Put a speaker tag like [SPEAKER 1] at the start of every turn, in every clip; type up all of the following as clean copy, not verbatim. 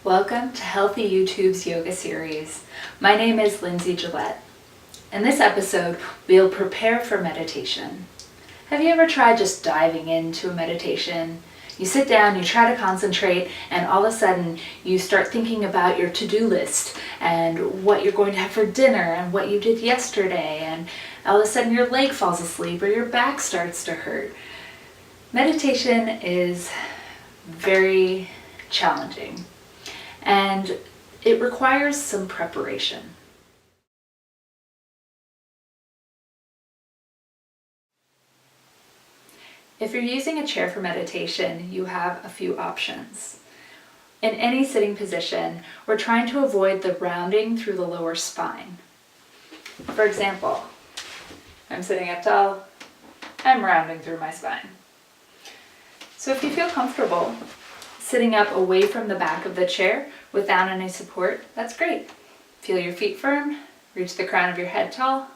[SPEAKER 1] Welcome to Healthy YouTube's yoga series. My name is Lindsey Gillette. In this episode, we'll prepare for meditation. Have you ever tried just diving into a meditation? You sit down, you try to concentrate, and all of a sudden you start thinking about your to-do list and what you're going to have for dinner and what you did yesterday, and all of a sudden your leg falls asleep or your back starts to hurt. Meditation is very challenging, and it requires some preparation. If you're using a chair for meditation, you have a few options. In any sitting position, we're trying to avoid the rounding through the lower spine. For example, I'm sitting up tall, I'm rounding through my spine. So if you feel comfortable sitting up away from the back of the chair without any support, that's great. Feel your feet firm, reach the crown of your head tall.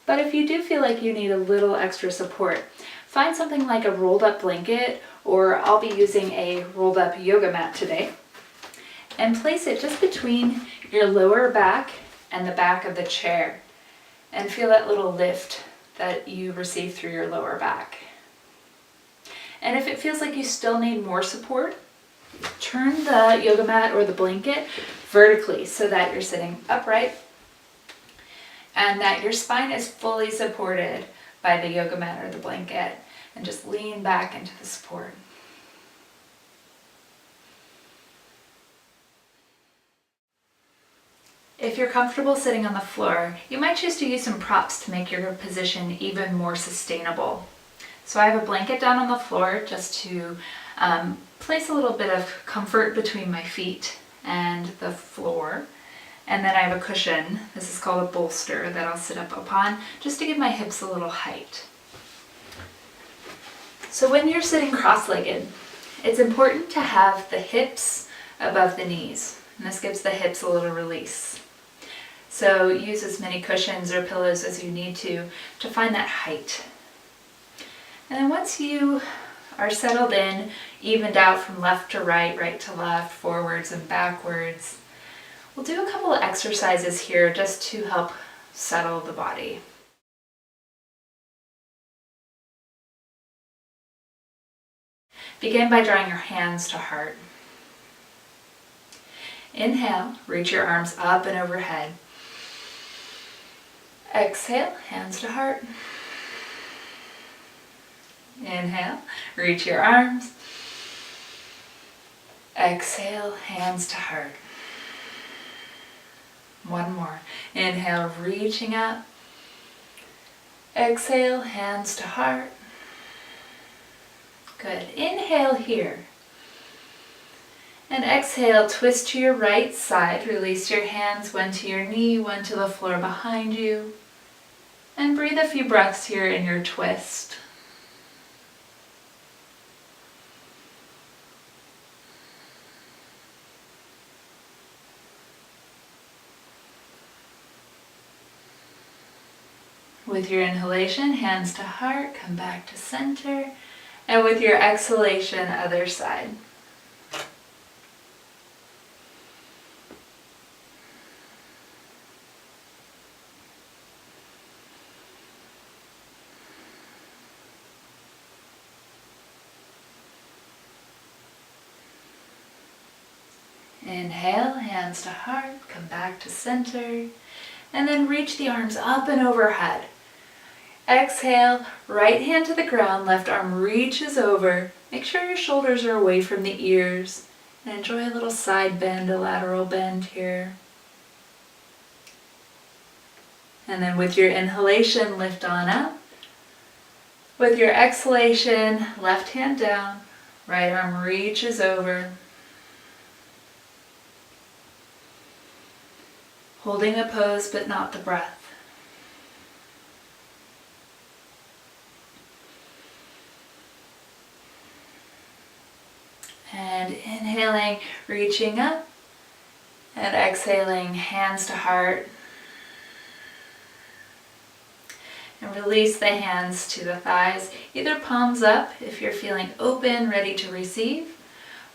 [SPEAKER 1] But if you do feel like you need a little extra support, find something like a rolled up blanket, or I'll be using a rolled up yoga mat today, and place it just between your lower back and the back of the chair, and feel that little lift that you receive through your lower back. And if it feels like you still need more support, turn the yoga mat or the blanket vertically so that you're sitting upright and that your spine is fully supported by the yoga mat or the blanket, and just lean back into the support. If you're comfortable sitting on the floor, you might choose to use some props to make your position even more sustainable. So I have a blanket down on the floor just to place a little bit of comfort between my feet and the floor. And then I have a cushion, this is called a bolster, that I'll sit up upon just to give my hips a little height. So when you're sitting cross-legged, it's important to have the hips above the knees, and this gives the hips a little release. So use as many cushions or pillows as you need to find that height. And then once you are settled in, evened out from left to right, right to left, forwards and backwards, we'll do a couple of exercises here just to help settle the body. Begin by drawing your hands to heart. Inhale, reach your arms up and overhead. Exhale, hands to heart. Inhale, reach your arms. Exhale, hands to heart. One more. Inhale, reaching up. Exhale, hands to heart. Good. Inhale here. And exhale, twist to your right side. Release your hands, one to your knee, one to the floor behind you. And breathe a few breaths here in your twist. With your inhalation, hands to heart, come back to center. And with your exhalation, other side. Inhale, hands to heart, come back to center. And then reach the arms up and overhead. Exhale, right hand to the ground, left arm reaches over. Make sure your shoulders are away from the ears. And enjoy a little side bend, a lateral bend here. And then with your inhalation, lift on up. With your exhalation, left hand down, right arm reaches over. Holding the pose but not the breath. And inhaling, reaching up, and exhaling, hands to heart. And release the hands to the thighs, either palms up if you're feeling open, ready to receive,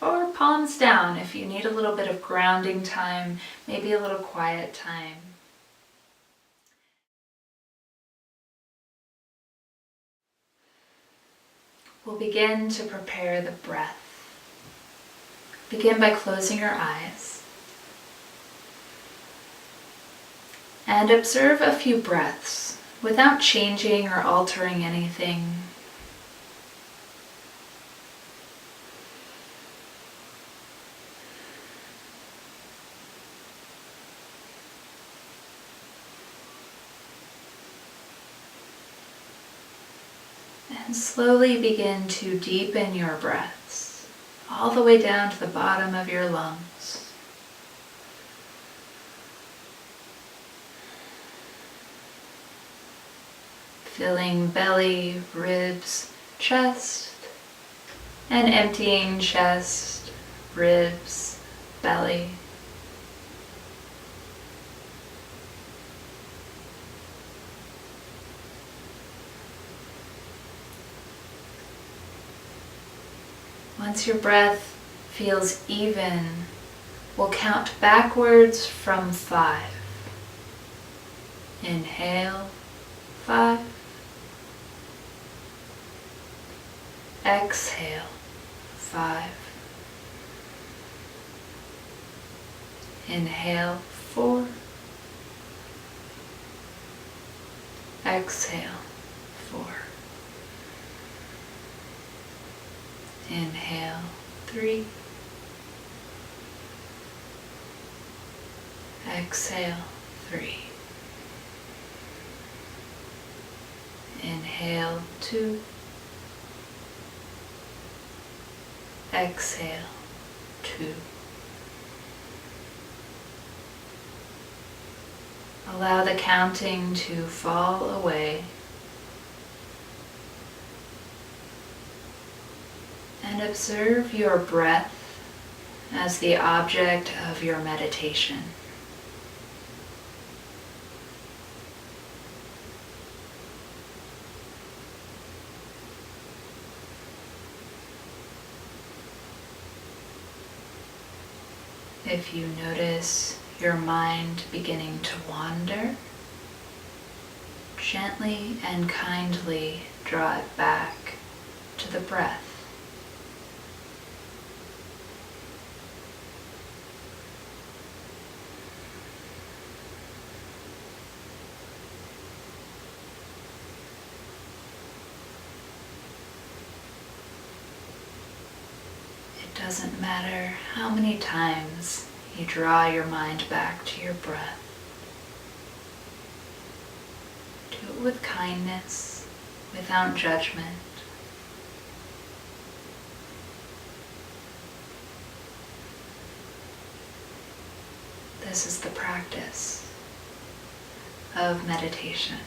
[SPEAKER 1] or palms down if you need a little bit of grounding time, maybe a little quiet time. We'll begin to prepare the breath. Begin by closing your eyes and observe a few breaths without changing or altering anything. And slowly begin to deepen your breaths all the way down to the bottom of your lungs. Filling belly, ribs, chest, and emptying chest, ribs, belly. Once your breath feels even, we'll count backwards from 5. Inhale, 5. Exhale, 5. Inhale, 4. Exhale, 4. Inhale, 3. Exhale, 3. Inhale, 2. Exhale, 2. Allow the counting to fall away. And observe your breath as the object of your meditation. If you notice your mind beginning to wander, gently and kindly draw it back to the breath. It doesn't matter how many times you draw your mind back to your breath. Do it with kindness, without judgment. This is the practice of meditation.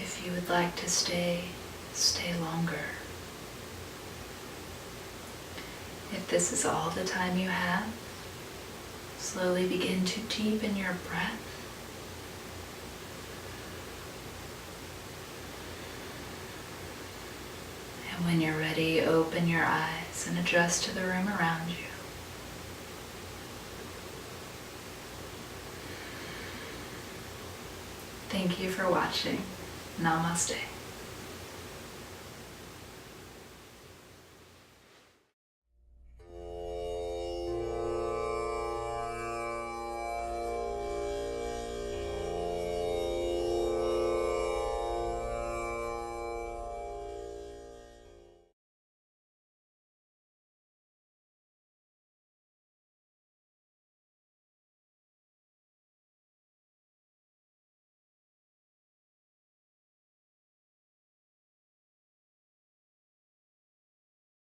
[SPEAKER 1] If you would like to stay longer. this is all the time you have, slowly begin to deepen your breath. And when you're ready, open your eyes and adjust to the room around you. Thank you for watching. Namaste.